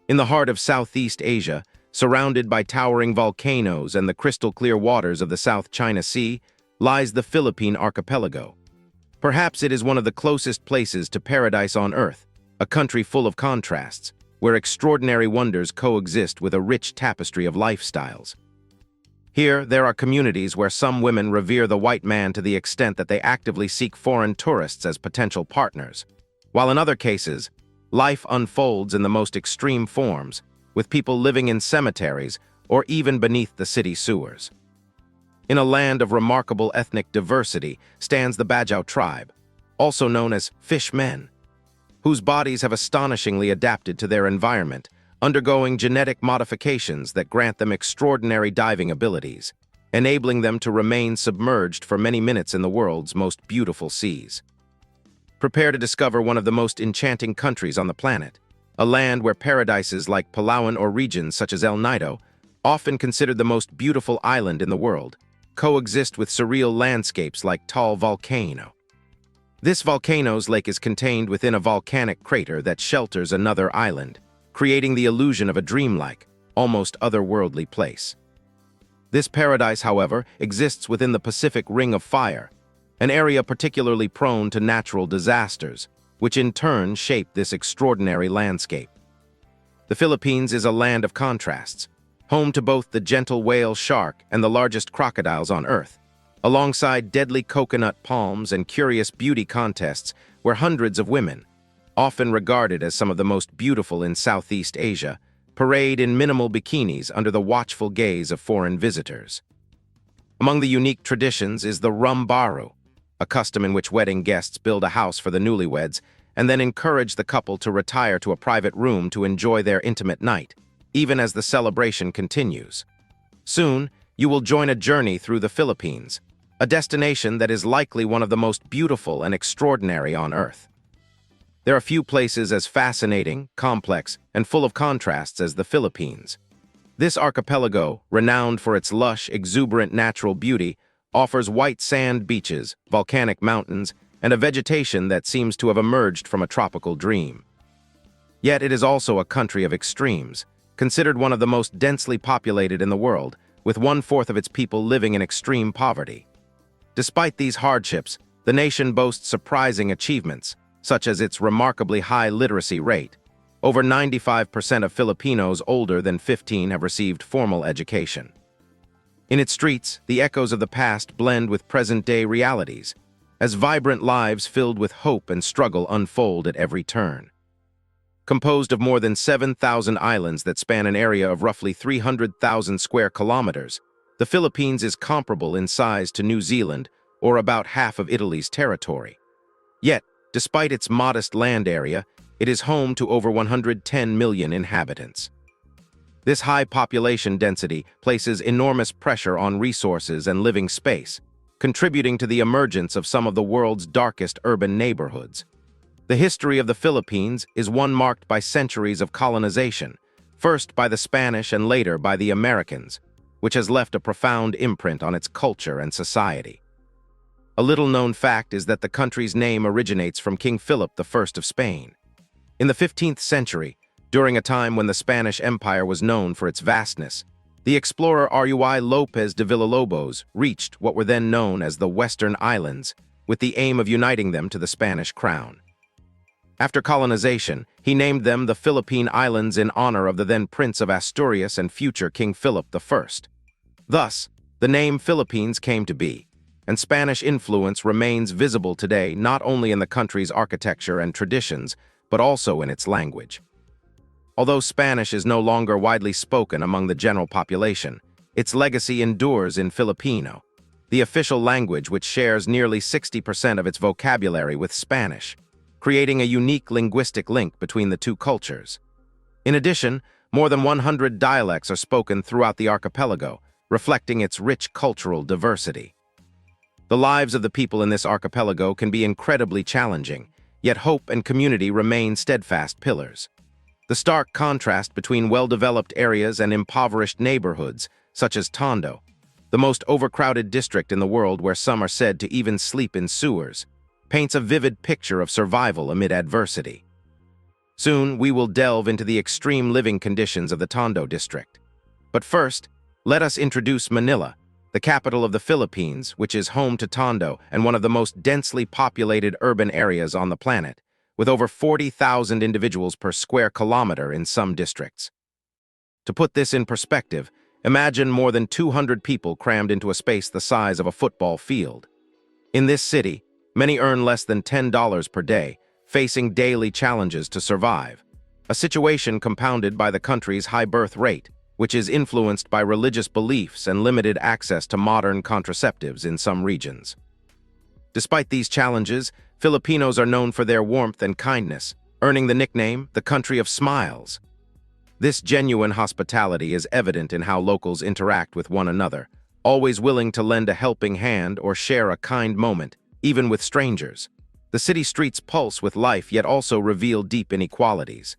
In the heart of Southeast Asia, surrounded by towering volcanoes and the crystal-clear waters of the South China Sea, lies the Philippine archipelago. Perhaps it is one of the closest places to paradise on Earth, a country full of contrasts, where extraordinary wonders coexist with a rich tapestry of lifestyles. Here, there are communities where some women revere the white man to the extent that they actively seek foreign tourists as potential partners, while in other cases, life unfolds in the most extreme forms, with people living in cemeteries or even beneath the city sewers. In a land of remarkable ethnic diversity stands the Bajau tribe, also known as fishmen, whose bodies have astonishingly adapted to their environment, undergoing genetic modifications that grant them extraordinary diving abilities, enabling them to remain submerged for many minutes in the world's most beautiful seas. Prepare to discover one of the most enchanting countries on the planet, a land where paradises like Palawan or regions such as El Nido, often considered the most beautiful island in the world, coexist with surreal landscapes like Taal Volcano. This volcano's lake is contained within a volcanic crater that shelters another island, creating the illusion of a dreamlike, almost otherworldly place. This paradise, however, exists within the Pacific Ring of Fire, an area particularly prone to natural disasters, which in turn shape this extraordinary landscape. The Philippines is a land of contrasts, home to both the gentle whale shark and the largest crocodiles on Earth, alongside deadly coconut palms and curious beauty contests where hundreds of women, often regarded as some of the most beautiful in Southeast Asia, parade in minimal bikinis under the watchful gaze of foreign visitors. Among the unique traditions is the rumbaru, a custom in which wedding guests build a house for the newlyweds and then encourage the couple to retire to a private room to enjoy their intimate night, even as the celebration continues. Soon, you will join a journey through the Philippines, a destination that is likely one of the most beautiful and extraordinary on Earth. There are few places as fascinating, complex, and full of contrasts as the Philippines. This archipelago, renowned for its lush, exuberant natural beauty, offers white sand beaches, volcanic mountains, and a vegetation that seems to have emerged from a tropical dream. Yet it is also a country of extremes, considered one of the most densely populated in the world, with 1/4 of its people living in extreme poverty. Despite these hardships, the nation boasts surprising achievements, such as its remarkably high literacy rate. Over 95% of Filipinos older than 15 have received formal education. In its streets, the echoes of the past blend with present-day realities, as vibrant lives filled with hope and struggle unfold at every turn. Composed of more than 7,000 islands that span an area of roughly 300,000 square kilometers, the Philippines is comparable in size to New Zealand, or about half of Italy's territory. Yet, despite its modest land area, it is home to over 110 million inhabitants. This high population density places enormous pressure on resources and living space, contributing to the emergence of some of the world's darkest urban neighborhoods. The history of the Philippines is one marked by centuries of colonization, first by the Spanish and later by the Americans, which has left a profound imprint on its culture and society. A little-known fact is that the country's name originates from King Philip I of Spain. In the 15th century, during a time when the Spanish Empire was known for its vastness, the explorer Ruy López de Villalobos reached what were then known as the Western Islands, with the aim of uniting them to the Spanish crown. After colonization, he named them the Philippine Islands in honor of the then Prince of Asturias and future King Philip I. Thus, the name Philippines came to be, and Spanish influence remains visible today not only in the country's architecture and traditions, but also in its language. Although Spanish is no longer widely spoken among the general population, its legacy endures in Filipino, the official language which shares nearly 60% of its vocabulary with Spanish, creating a unique linguistic link between the two cultures. In addition, more than 100 dialects are spoken throughout the archipelago, reflecting its rich cultural diversity. The lives of the people in this archipelago can be incredibly challenging, yet hope and community remain steadfast pillars. The stark contrast between well-developed areas and impoverished neighborhoods, such as Tondo, the most overcrowded district in the world where some are said to even sleep in sewers, paints a vivid picture of survival amid adversity. Soon, we will delve into the extreme living conditions of the Tondo district. But first, let us introduce Manila, the capital of the Philippines, which is home to Tondo and one of the most densely populated urban areas on the planet, with over 40,000 individuals per square kilometer in some districts. To put this in perspective, imagine more than 200 people crammed into a space the size of a football field. In this city, many earn less than $10 per day, facing daily challenges to survive, a situation compounded by the country's high birth rate, which is influenced by religious beliefs and limited access to modern contraceptives in some regions. Despite these challenges, Filipinos are known for their warmth and kindness, earning the nickname the country of smiles. This genuine hospitality is evident in how locals interact with one another, always willing to lend a helping hand or share a kind moment, even with strangers. The city streets pulse with life yet also reveal deep inequalities.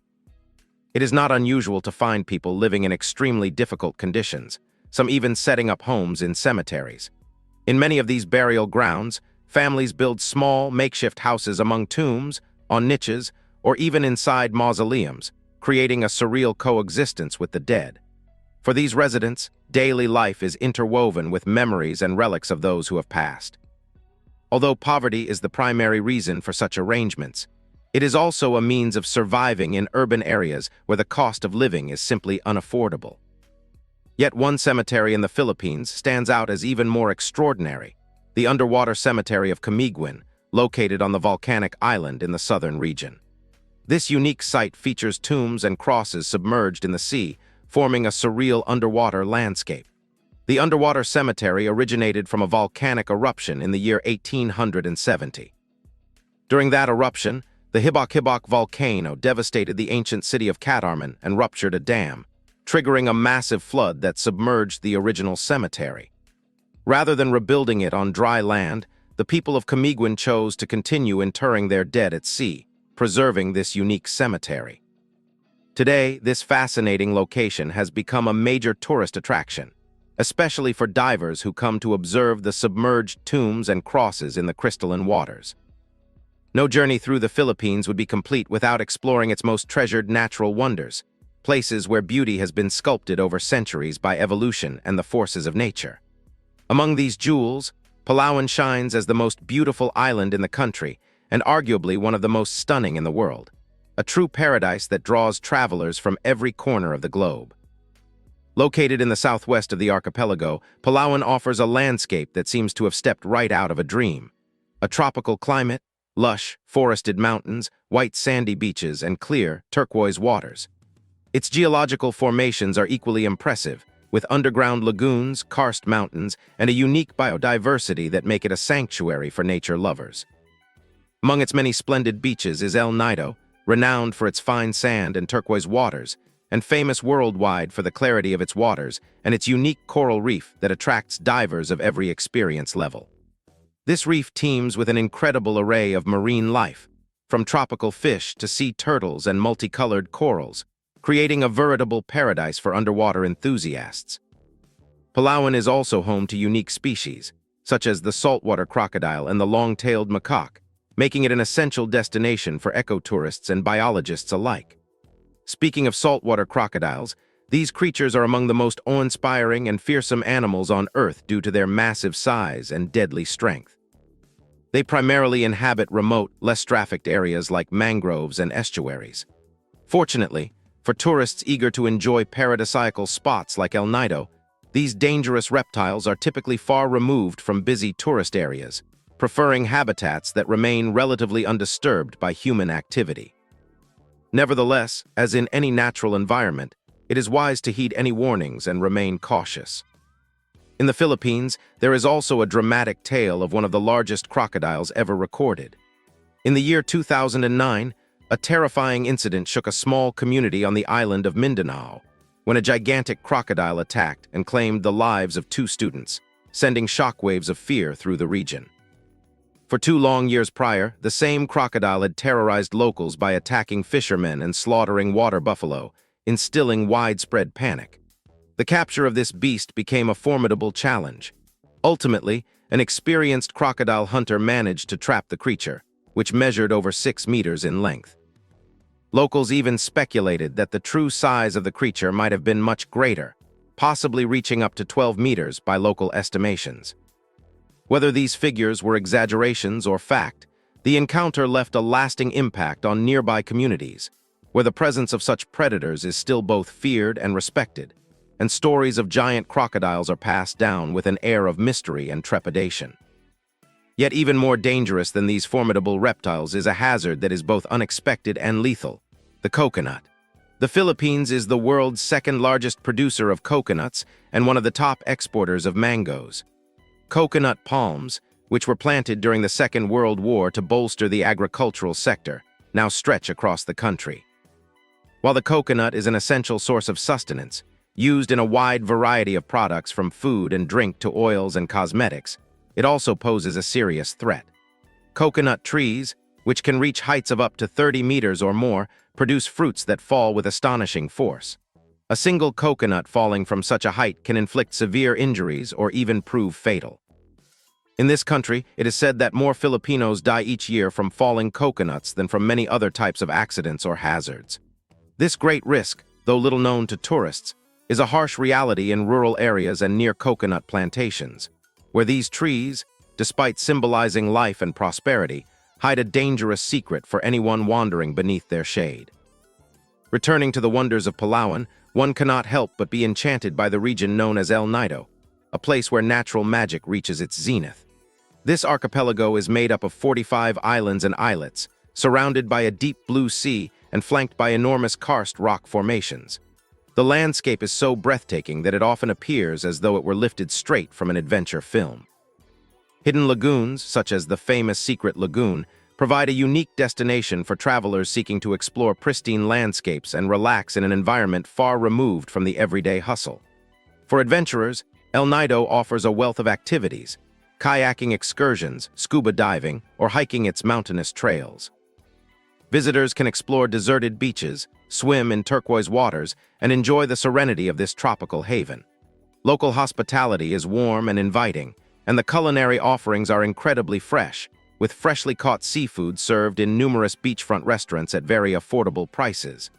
It is not unusual to find people living in extremely difficult conditions, some even setting up homes in cemeteries. In many of these burial grounds, families build small, makeshift houses among tombs, on niches, or even inside mausoleums, creating a surreal coexistence with the dead. For these residents, daily life is interwoven with memories and relics of those who have passed. Although poverty is the primary reason for such arrangements, it is also a means of surviving in urban areas where the cost of living is simply unaffordable. Yet one cemetery in the Philippines stands out as even more extraordinary: the underwater cemetery of Camiguin, located on the volcanic island in the southern region. This unique site features tombs and crosses submerged in the sea, forming a surreal underwater landscape. The underwater cemetery originated from a volcanic eruption in the year 1870. During that eruption, the Hibok volcano devastated the ancient city of Catarman and ruptured a dam, triggering a massive flood that submerged the original cemetery. Rather than rebuilding it on dry land, the people of Camiguin chose to continue interring their dead at sea, preserving this unique cemetery. Today, this fascinating location has become a major tourist attraction, especially for divers who come to observe the submerged tombs and crosses in the crystalline waters. No journey through the Philippines would be complete without exploring its most treasured natural wonders, places where beauty has been sculpted over centuries by evolution and the forces of nature. Among these jewels, Palawan shines as the most beautiful island in the country, and arguably one of the most stunning in the world, a true paradise that draws travelers from every corner of the globe. Located in the southwest of the archipelago, Palawan offers a landscape that seems to have stepped right out of a dream. A tropical climate, lush, forested mountains, white sandy beaches, and clear, turquoise waters. Its geological formations are equally impressive, with underground lagoons, karst mountains, and a unique biodiversity that make it a sanctuary for nature lovers. Among its many splendid beaches is El Nido, renowned for its fine sand and turquoise waters, and famous worldwide for the clarity of its waters and its unique coral reef that attracts divers of every experience level. This reef teems with an incredible array of marine life, from tropical fish to sea turtles and multicolored corals, creating a veritable paradise for underwater enthusiasts. Palawan is also home to unique species, such as the saltwater crocodile and the long-tailed macaque, making it an essential destination for ecotourists and biologists alike. Speaking of saltwater crocodiles, these creatures are among the most awe-inspiring and fearsome animals on Earth due to their massive size and deadly strength. They primarily inhabit remote, less trafficked areas like mangroves and estuaries. Fortunately, for tourists eager to enjoy paradisiacal spots like El Nido, these dangerous reptiles are typically far removed from busy tourist areas, preferring habitats that remain relatively undisturbed by human activity. Nevertheless, as in any natural environment, it is wise to heed any warnings and remain cautious. In the Philippines, there is also a dramatic tale of one of the largest crocodiles ever recorded. In the year 2009, a terrifying incident shook a small community on the island of Mindanao, when a gigantic crocodile attacked and claimed the lives of 2 students, sending shockwaves of fear through the region. For 2 long years prior, the same crocodile had terrorized locals by attacking fishermen and slaughtering water buffalo, instilling widespread panic. The capture of this beast became a formidable challenge. Ultimately, an experienced crocodile hunter managed to trap the creature, which measured over 6 meters in length. Locals even speculated that the true size of the creature might have been much greater, possibly reaching up to 12 meters by local estimations. Whether these figures were exaggerations or fact, the encounter left a lasting impact on nearby communities, where the presence of such predators is still both feared and respected, and stories of giant crocodiles are passed down with an air of mystery and trepidation. Yet even more dangerous than these formidable reptiles is a hazard that is both unexpected and lethal: the coconut. The Philippines is the world's second-largest producer of coconuts and one of the top exporters of mangoes. Coconut palms, which were planted during the Second World War to bolster the agricultural sector, now stretch across the country. While the coconut is an essential source of sustenance, used in a wide variety of products from food and drink to oils and cosmetics, it also poses a serious threat. Coconut trees, which can reach heights of up to 30 meters or more, produce fruits that fall with astonishing force. A single coconut falling from such a height can inflict severe injuries or even prove fatal. In this country, it is said that more Filipinos die each year from falling coconuts than from many other types of accidents or hazards. This great risk, though little known to tourists, is a harsh reality in rural areas and near coconut plantations, where these trees, despite symbolizing life and prosperity, hide a dangerous secret for anyone wandering beneath their shade. Returning to the wonders of Palawan, one cannot help but be enchanted by the region known as El Nido, a place where natural magic reaches its zenith. This archipelago is made up of 45 islands and islets, surrounded by a deep blue sea and flanked by enormous karst rock formations. The landscape is so breathtaking that it often appears as though it were lifted straight from an adventure film. Hidden lagoons, such as the famous Secret Lagoon, provide a unique destination for travelers seeking to explore pristine landscapes and relax in an environment far removed from the everyday hustle. For adventurers, El Nido offers a wealth of activities: kayaking excursions, scuba diving, or hiking its mountainous trails. Visitors can explore deserted beaches, swim in turquoise waters, and enjoy the serenity of this tropical haven. Local hospitality is warm and inviting, and the culinary offerings are incredibly fresh, with freshly caught seafood served in numerous beachfront restaurants at very affordable prices.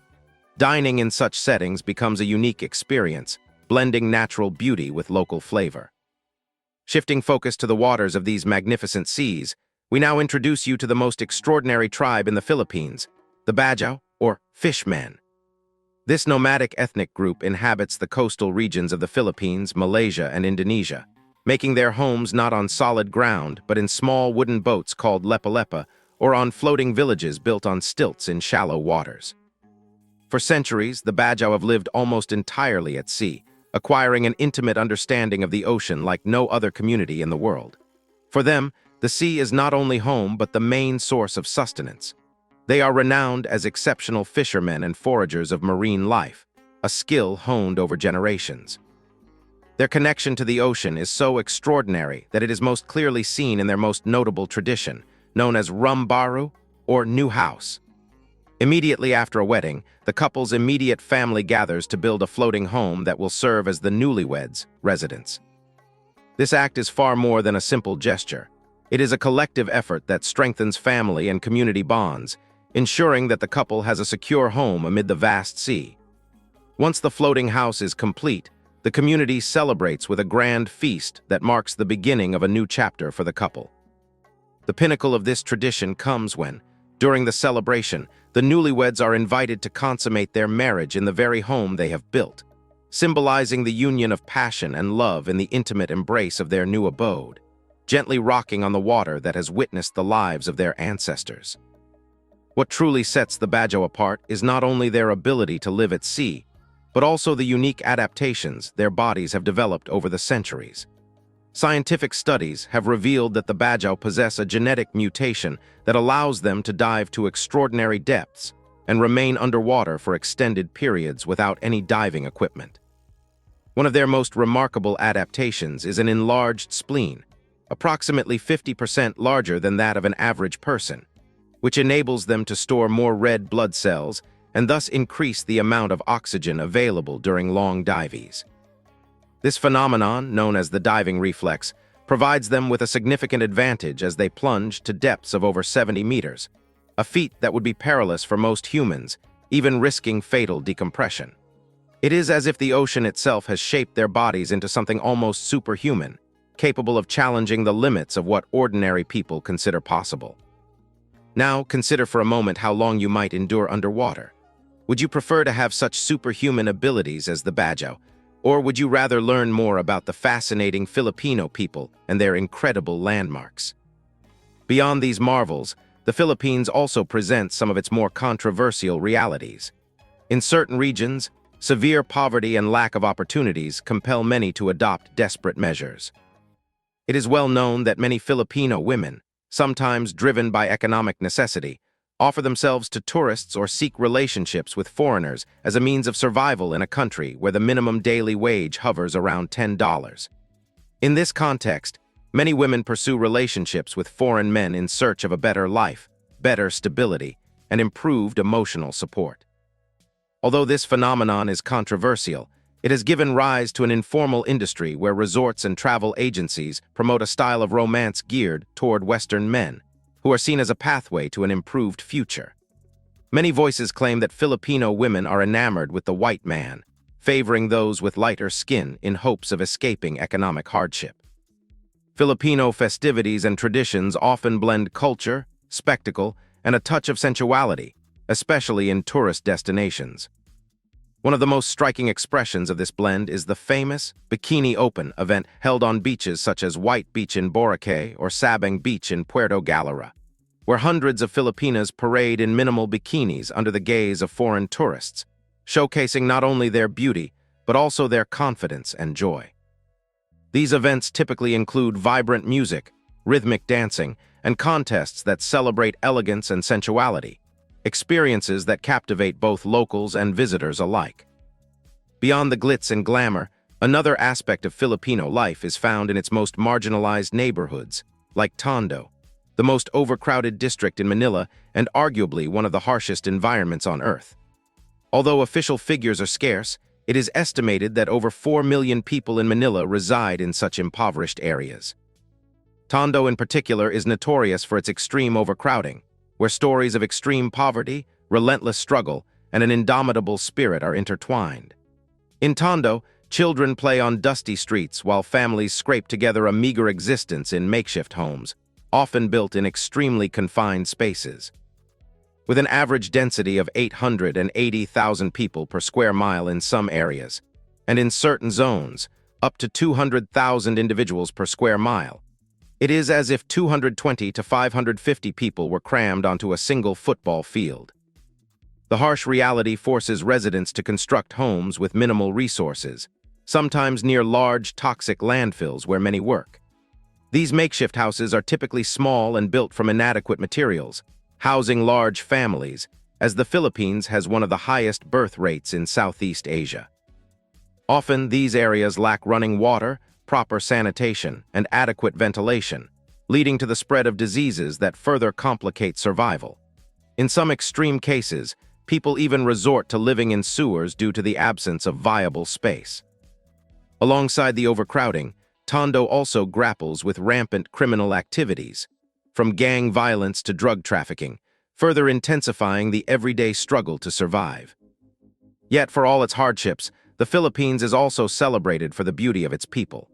Dining in such settings becomes a unique experience, blending natural beauty with local flavor. Shifting focus to the waters of these magnificent seas, we now introduce you to the most extraordinary tribe in the Philippines, the Bajau, or Fishmen. This nomadic ethnic group inhabits the coastal regions of the Philippines, Malaysia, and Indonesia, making their homes not on solid ground but in small wooden boats called lepa-lepa, or on floating villages built on stilts in shallow waters. For centuries, the Bajau have lived almost entirely at sea, acquiring an intimate understanding of the ocean like no other community in the world. For them, the sea is not only home but the main source of sustenance. They are renowned as exceptional fishermen and foragers of marine life, a skill honed over generations. Their connection to the ocean is so extraordinary that it is most clearly seen in their most notable tradition, known as Rum Baru, or New House. Immediately after a wedding, the couple's immediate family gathers to build a floating home that will serve as the newlyweds' residence. This act is far more than a simple gesture. It is a collective effort that strengthens family and community bonds, ensuring that the couple has a secure home amid the vast sea. Once the floating house is complete, the community celebrates with a grand feast that marks the beginning of a new chapter for the couple. The pinnacle of this tradition comes when, during the celebration, the newlyweds are invited to consummate their marriage in the very home they have built, symbolizing the union of passion and love in the intimate embrace of their new abode, gently rocking on the water that has witnessed the lives of their ancestors. What truly sets the Bajau apart is not only their ability to live at sea, but also the unique adaptations their bodies have developed over the centuries. Scientific studies have revealed that the Bajau possess a genetic mutation that allows them to dive to extraordinary depths and remain underwater for extended periods without any diving equipment. One of their most remarkable adaptations is an enlarged spleen, approximately 50% larger than that of an average person, which enables them to store more red blood cells and thus increase the amount of oxygen available during long dives. This phenomenon, known as the diving reflex, provides them with a significant advantage as they plunge to depths of over 70 meters, a feat that would be perilous for most humans, even risking fatal decompression. It is as if the ocean itself has shaped their bodies into something almost superhuman, capable of challenging the limits of what ordinary people consider possible. Now, consider for a moment how long you might endure underwater. Would you prefer to have such superhuman abilities as the Bajau, or would you rather learn more about the fascinating Filipino people and their incredible landmarks? Beyond these marvels, the Philippines also presents some of its more controversial realities. In certain regions, severe poverty and lack of opportunities compel many to adopt desperate measures. It is well known that many Filipino women, sometimes driven by economic necessity, offer themselves to tourists or seek relationships with foreigners as a means of survival in a country where the minimum daily wage hovers around $10. In this context, many women pursue relationships with foreign men in search of a better life, better stability, and improved emotional support. Although this phenomenon is controversial, it has given rise to an informal industry where resorts and travel agencies promote a style of romance geared toward Western men, who are seen as a pathway to an improved future. Many voices claim that Filipino women are enamored with the white man, favoring those with lighter skin in hopes of escaping economic hardship. Filipino festivities and traditions often blend culture, spectacle, and a touch of sensuality, especially in tourist destinations. One of the most striking expressions of this blend is the famous Bikini Open event held on beaches such as White Beach in Boracay or Sabang Beach in Puerto Galera, where hundreds of Filipinas parade in minimal bikinis under the gaze of foreign tourists, showcasing not only their beauty, but also their confidence and joy. These events typically include vibrant music, rhythmic dancing, and contests that celebrate elegance and sensuality, experiences that captivate both locals and visitors alike. Beyond the glitz and glamour, another aspect of Filipino life is found in its most marginalized neighborhoods, like Tondo, the most overcrowded district in Manila and arguably one of the harshest environments on Earth. Although official figures are scarce, it is estimated that over 4 million people in Manila reside in such impoverished areas. Tondo in particular is notorious for its extreme overcrowding, where stories of extreme poverty, relentless struggle, and an indomitable spirit are intertwined. In Tondo, children play on dusty streets while families scrape together a meager existence in makeshift homes, often built in extremely confined spaces. With an average density of 880,000 people per square mile in some areas, and in certain zones, up to 200,000 individuals per square mile, it is as if 220 to 550 people were crammed onto a single football field. The harsh reality forces residents to construct homes with minimal resources, sometimes near large, toxic landfills where many work. These makeshift houses are typically small and built from inadequate materials, housing large families, as the Philippines has one of the highest birth rates in Southeast Asia. Often, these areas lack running water, proper sanitation, and adequate ventilation, leading to the spread of diseases that further complicate survival. In some extreme cases, people even resort to living in sewers due to the absence of viable space. Alongside the overcrowding, Tondo also grapples with rampant criminal activities, from gang violence to drug trafficking, further intensifying the everyday struggle to survive. Yet, for all its hardships, the Philippines is also celebrated for the beauty of its people.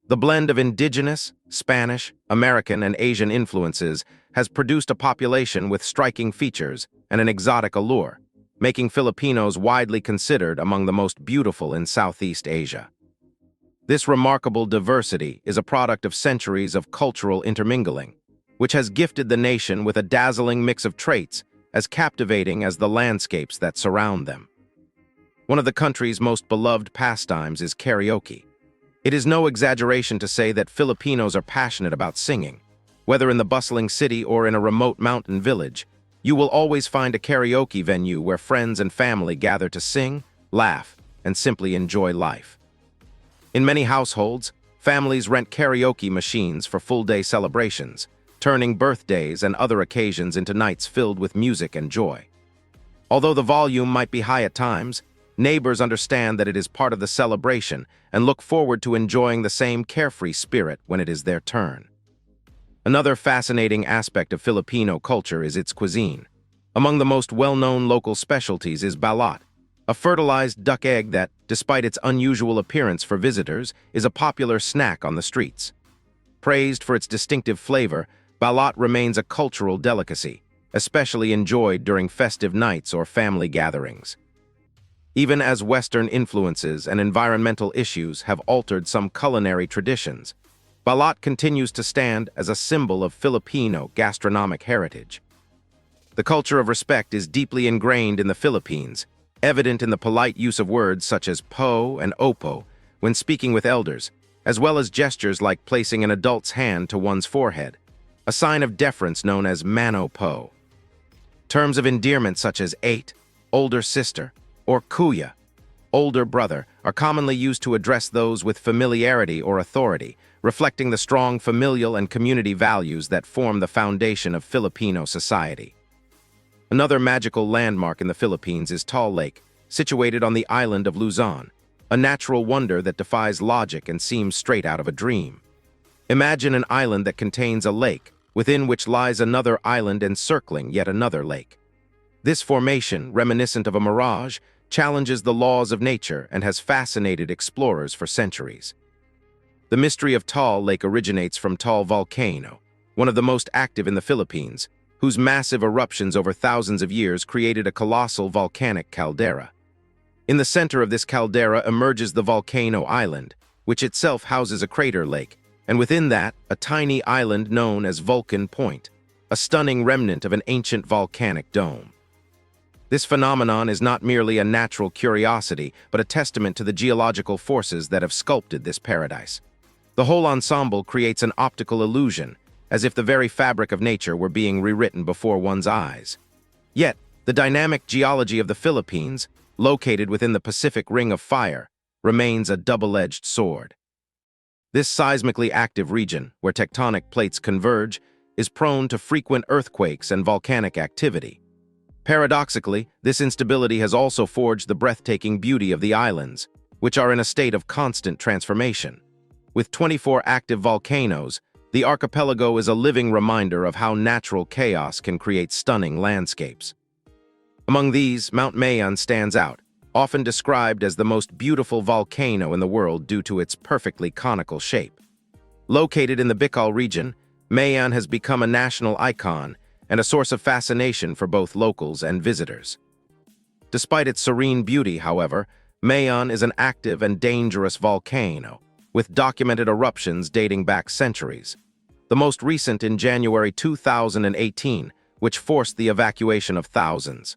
The blend of indigenous, Spanish, American, and Asian influences has produced a population with striking features and an exotic allure, making Filipinos widely considered among the most beautiful in Southeast Asia. This remarkable diversity is a product of centuries of cultural intermingling, which has gifted the nation with a dazzling mix of traits as captivating as the landscapes that surround them. One of the country's most beloved pastimes is karaoke. It is no exaggeration to say that Filipinos are passionate about singing. Whether in the bustling city or in a remote mountain village, you will always find a karaoke venue where friends and family gather to sing, laugh, and simply enjoy life. In many households, families rent karaoke machines for full-day celebrations, turning birthdays and other occasions into nights filled with music and joy. Although the volume might be high at times, neighbors understand that it is part of the celebration and look forward to enjoying the same carefree spirit when it is their turn. Another fascinating aspect of Filipino culture is its cuisine. Among the most well-known local specialties is balat, a fertilized duck egg that, despite its unusual appearance for visitors, is a popular snack on the streets. Praised for its distinctive flavor, balat remains a cultural delicacy, especially enjoyed during festive nights or family gatherings. Even as Western influences and environmental issues have altered some culinary traditions, balat continues to stand as a symbol of Filipino gastronomic heritage. The culture of respect is deeply ingrained in the Philippines, evident in the polite use of words such as po and opo when speaking with elders, as well as gestures like placing an adult's hand to one's forehead, a sign of deference known as mano po. Terms of endearment such as ate, older sister, or kuya, older brother, are commonly used to address those with familiarity or authority, reflecting the strong familial and community values that form the foundation of Filipino society. Another magical landmark in the Philippines is Taal Lake, situated on the island of Luzon, a natural wonder that defies logic and seems straight out of a dream. Imagine an island that contains a lake, within which lies another island encircling yet another lake. This formation, reminiscent of a mirage, challenges the laws of nature and has fascinated explorers for centuries. The mystery of Taal Lake originates from Taal Volcano, one of the most active in the Philippines, whose massive eruptions over thousands of years created a colossal volcanic caldera. In the center of this caldera emerges the volcano island, which itself houses a crater lake, and within that, a tiny island known as Vulcan Point, a stunning remnant of an ancient volcanic dome. This phenomenon is not merely a natural curiosity, but a testament to the geological forces that have sculpted this paradise. The whole ensemble creates an optical illusion, as if the very fabric of nature were being rewritten before one's eyes. Yet, the dynamic geology of the Philippines, located within the Pacific Ring of Fire, remains a double-edged sword. This seismically active region, where tectonic plates converge, is prone to frequent earthquakes and volcanic activity. Paradoxically, this instability has also forged the breathtaking beauty of the islands, which are in a state of constant transformation. With 24 active volcanoes, the archipelago is a living reminder of how natural chaos can create stunning landscapes. Among these, Mount Mayon stands out, often described as the most beautiful volcano in the world due to its perfectly conical shape. Located in the Bicol region, Mayon has become a national icon and a source of fascination for both locals and visitors. Despite its serene beauty, however, Mayon is an active and dangerous volcano, with documented eruptions dating back centuries. The most recent in January 2018, which forced the evacuation of thousands.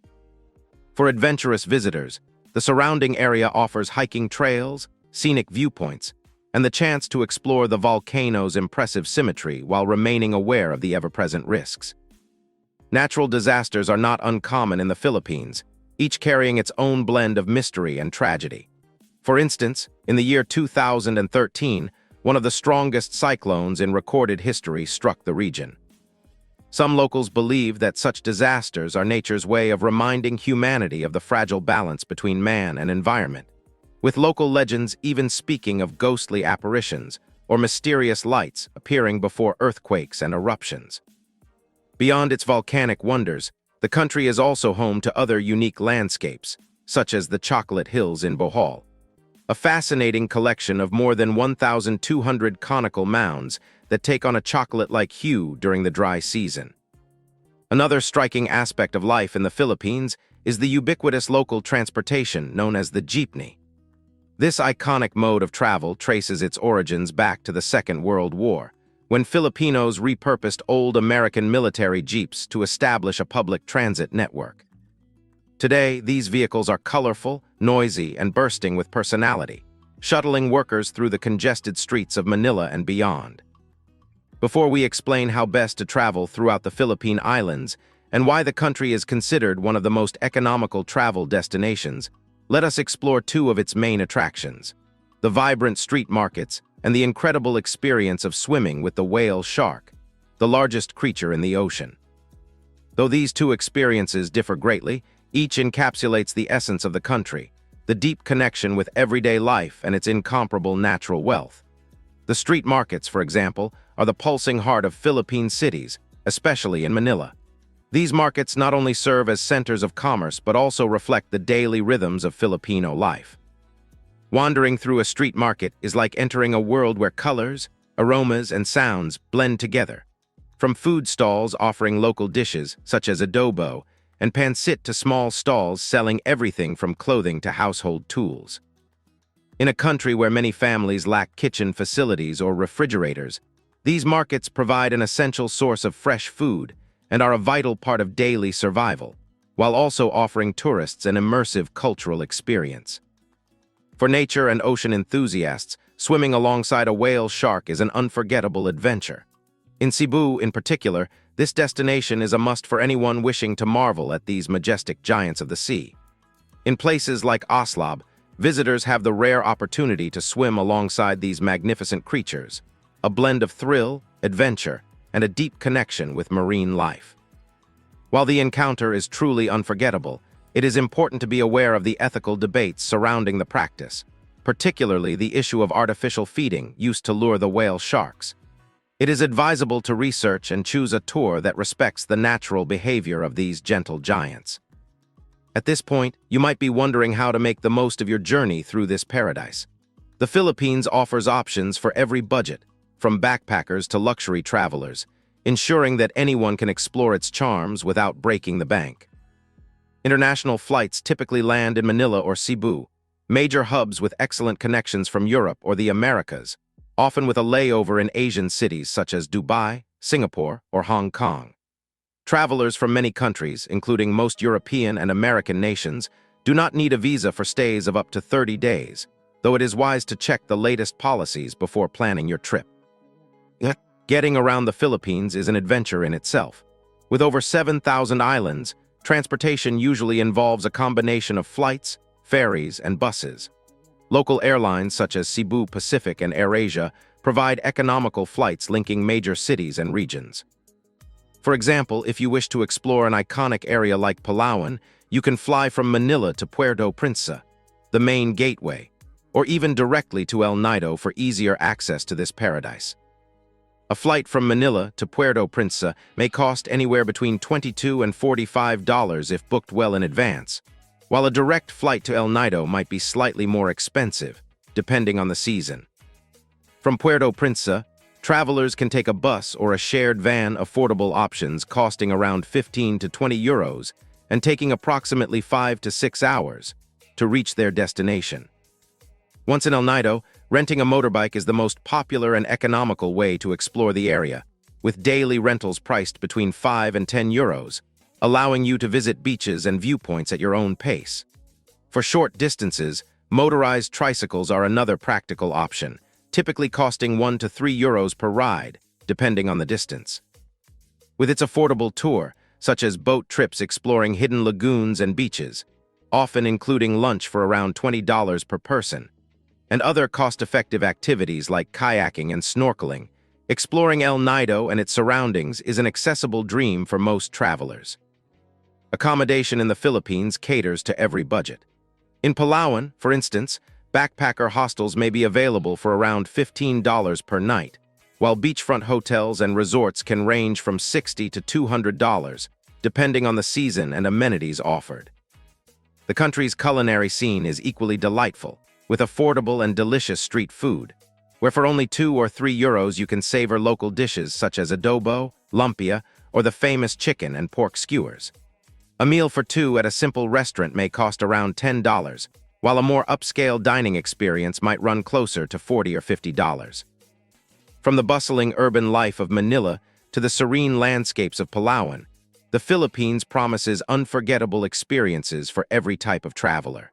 For adventurous visitors, the surrounding area offers hiking trails, scenic viewpoints, and the chance to explore the volcano's impressive symmetry while remaining aware of the ever-present risks. Natural disasters are not uncommon in the Philippines, each carrying its own blend of mystery and tragedy. For instance, in the year 2013, one of the strongest cyclones in recorded history struck the region. Some locals believe that such disasters are nature's way of reminding humanity of the fragile balance between man and environment, with local legends even speaking of ghostly apparitions or mysterious lights appearing before earthquakes and eruptions. Beyond its volcanic wonders, the country is also home to other unique landscapes, such as the Chocolate Hills in Bohol, a fascinating collection of more than 1,200 conical mounds that take on a chocolate-like hue during the dry season. Another striking aspect of life in the Philippines is the ubiquitous local transportation known as the jeepney. This iconic mode of travel traces its origins back to the Second World War, when Filipinos repurposed old American military jeeps to establish a public transit network. Today, these vehicles are colorful, noisy, and bursting with personality, shuttling workers through the congested streets of Manila and beyond. Before we explain how best to travel throughout the Philippine Islands and why the country is considered one of the most economical travel destinations, let us explore two of its main attractions: the vibrant street markets and the incredible experience of swimming with the whale shark, the largest creature in the ocean. Though these two experiences differ greatly, each encapsulates the essence of the country, the deep connection with everyday life and its incomparable natural wealth. The street markets, for example, are the pulsing heart of Philippine cities, especially in Manila. These markets not only serve as centers of commerce but also reflect the daily rhythms of Filipino life. Wandering through a street market is like entering a world where colors, aromas, and sounds blend together. From food stalls offering local dishes, such as adobo, and pancit to small stalls selling everything from clothing to household tools. In a country where many families lack kitchen facilities or refrigerators, these markets provide an essential source of fresh food and are a vital part of daily survival, while also offering tourists an immersive cultural experience. For nature and ocean enthusiasts, swimming alongside a whale shark is an unforgettable adventure. In Cebu, in particular, this destination is a must for anyone wishing to marvel at these majestic giants of the sea. In places like Oslab, visitors have the rare opportunity to swim alongside these magnificent creatures, a blend of thrill, adventure, and a deep connection with marine life. While the encounter is truly unforgettable, it is important to be aware of the ethical debates surrounding the practice, particularly the issue of artificial feeding used to lure the whale sharks. It is advisable to research and choose a tour that respects the natural behavior of these gentle giants. At this point, you might be wondering how to make the most of your journey through this paradise. The Philippines offers options for every budget, from backpackers to luxury travelers, ensuring that anyone can explore its charms without breaking the bank. International flights typically land in Manila or Cebu, major hubs with excellent connections from Europe or the Americas, often with a layover in Asian cities such as Dubai, Singapore, or Hong Kong. Travelers from many countries, including most European and American nations, do not need a visa for stays of up to 30 days, though it is wise to check the latest policies before planning your trip. Getting around the Philippines is an adventure in itself. With over 7,000 islands, transportation usually involves a combination of flights, ferries, and buses. Local airlines such as Cebu Pacific and AirAsia provide economical flights linking major cities and regions. For example, if you wish to explore an iconic area like Palawan, you can fly from Manila to Puerto Princesa, the main gateway, or even directly to El Nido for easier access to this paradise. A flight from Manila to Puerto Princesa may cost anywhere between $22 and $45 if booked well in advance, while a direct flight to El Nido might be slightly more expensive, depending on the season. From Puerto Princesa, travelers can take a bus or a shared van, affordable options costing around 15 to 20 euros and taking approximately 5 to 6 hours to reach their destination. Once in El Nido, renting a motorbike is the most popular and economical way to explore the area, with daily rentals priced between 5 and 10 euros, allowing you to visit beaches and viewpoints at your own pace. For short distances, motorized tricycles are another practical option, typically costing 1 to 3 euros per ride, depending on the distance. With its affordable tour, such as boat trips exploring hidden lagoons and beaches, often including lunch for around $20 per person, and other cost-effective activities like kayaking and snorkeling, exploring El Nido and its surroundings is an accessible dream for most travelers. Accommodation in the Philippines caters to every budget. In Palawan, for instance, backpacker hostels may be available for around $15 per night, while beachfront hotels and resorts can range from $60 to $200, depending on the season and amenities offered. The country's culinary scene is equally delightful, with affordable and delicious street food, where for only 2 or 3 euros you can savor local dishes such as adobo, lumpia, or the famous chicken and pork skewers. A meal for 2 at a simple restaurant may cost around $10, while a more upscale dining experience might run closer to $40 or $50. From the bustling urban life of Manila to the serene landscapes of Palawan, the Philippines promises unforgettable experiences for every type of traveler.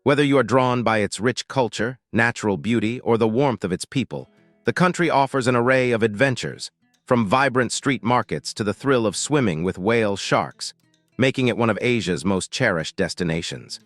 Whether you are drawn by its rich culture, natural beauty, or the warmth of its people, the country offers an array of adventures, from vibrant street markets to the thrill of swimming with whale sharks, making it one of Asia's most cherished destinations.